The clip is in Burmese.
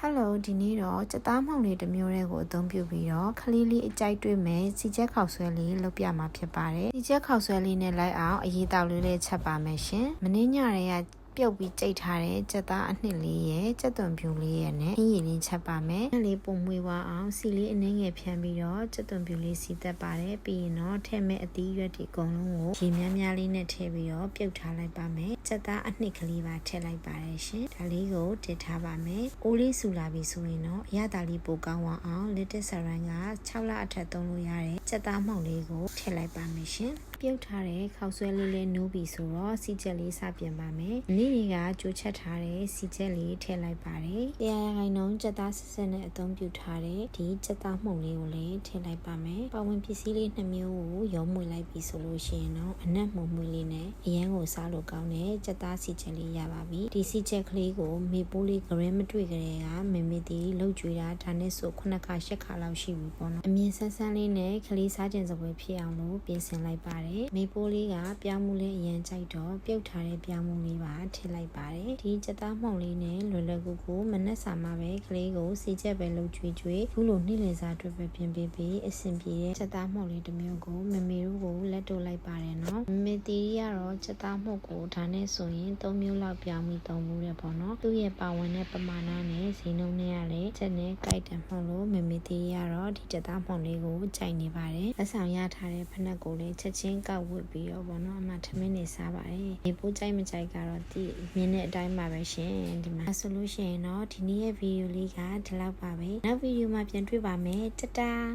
Hello ဒီနေ့တော့စက်သားမှောင်လေးတစ်မျိုးတွေကိုအသုံးပြုပြီးတော့ခလေးလေးအကြိုက်တွေ့မယ်စီချက်ခောက်ဆွဲလေးလုပ်ပြမှာဖြစ်ပါတယ်စီချက်ခောက်ဆွဲလေးနဲ့လိုက်အောင်အရေးတောက်လေးလေးချက်ပါမယ်ရှင်မင်းညရဲကပြုတ်ပြီးကြိတ်ထားတဲ့စက်သားအနှစ်လေးရဲ့စက်သွန်ဖြူလေးရဲ့နဲ့ရင်းလေးချက်ပါမယ်။လေးပုံမွေးသွားအောင်စီလေးအနှင်းငယ်ဖြန်းပြီးတော့စက်သွန်ဖြူလေးစီသက်ပါတယ်။ပြီးရင်တော့ထည့်မဲ့အသီးရွက်ဒီအကုန်လုံးကိုရေများများလေးနဲ့ထည့်ပြီးတော့ပြုတ်ထားလိုက်ပါမယ်။စက်သားအနှစ်ကလေးပါထည့်လိုက်ပါတယ်ရှင်။ဒါလေးကိုတစ်ထားပါမယ်။အိုးလေးဆူလာပြီဆိုရင်တော့အရသာလေးပိုကောင်းအောင်လစ်တစ်ဆရန်က6လအထက်သုံးလို့ရတဲ့စက်သားမှောင်လေးကိုထည့်လိုက်ပါမယ်ရှင်။ပြုတ်ထားတဲ့ခောက်ဆွဲလေးလေးနိုးပြီဆိုတော့စီချက်လေးစပြင်ပါမယ်။နေ့တွေကကြိုချက်ထားတဲ့စီချက်လေးထည့်လိုက်ပါတယ်။တရားခိုင်နှုန်းစက်သားစစ်စစ်နဲ့အသုံးပြုထားတဲ့ဒီစက်သားမှုန့်လေးကိုလည်းထည့်လိုက်ပါမယ်။ပဝင်ပစ္စည်းလေး2မျိုးကိုရောမွေလိုက်ပြီဆိုလို့ရှိရင်တော့အနက်မှုန့်မွေလေးနဲ့အရန်ကိုစားလို့ကောင်းတဲ့စက်သားစီချက်လေးရပါပြီ။ဒီစီချက်ကလေးကိုမေပိုးလေးဂရင်းမတွေ့ကြတဲ့ကမေမေတီလှုပ်ကြွေတာဒါနဲ့ဆို9ခါ10ခါလောက်ရှိပြီပေါ့နော်။အမြင်ဆန်းဆန်းလေးနဲ့ကလေးစားကျင်စပွဲဖြစ်အောင်လို့ပြင်ဆင်လိုက်ပါတယ်။မေပိုးလေးကပြောင်းမှုလေးအရန်ကြိုက်တော့ပြုတ်ထားတဲ့ပြောင်းမှုလေးပါထည့်လိုက်ပါတယ်ဒီစက်သားမှုန့်လေးနဲ့လွယ်လွယ်ကူကူမနှက်စာမှာပဲကလေးကိုစီချက်ပဲလှုပ်ကြွေကြွေခုလိုနှိမ့်လည်စာအတွက်ပဲပြင်ပေးပြီးအဆင်ပြေတဲ့စက်သားမှုန့်လေးတစ်မျိုးကိုမမေတို့ကိုလက်တို့လိုက်ပါတယ်နော်မမေတီကတော့စက်သားမှုန့်ကိုဒါနဲ့ဆိုရင်3မျိုးလောက်ပြောင်းပြီးသုံးမှုတယ်ပေါ့နော်သူ့ရဲ့ပါဝင်တဲ့ပမာဏနဲ့ဈေးနှုန်းနဲ့ကလည်းချက်နဲ့ကြိုက်တယ်မှုန့်လို့မမေတီကတော့ဒီစက်သားမှုန့်လေးကိုကြိုက်နေပါတယ်လက်ဆောင်ရထားတဲ့ဖနက်ကိုလည်းချက်ချင်းကောက်ဝတ်ပြီးတော့ပေါ့နော်အမှထမင်းနေစားပါတယ်ဒီပိုးကြိုက်မကြိုက်ကတော့ဒီမြင်တဲ့အတိုင်းပါပဲရှင်ဒီမှာဆိုလို့ရှိရင်တော့ဒီနေ့ရဲ့ဗီဒီယိုလေးကဒီလောက်ပါပဲနောက်ဗီဒီယိုမှာပြန်တွေ့ပါမယ်တတား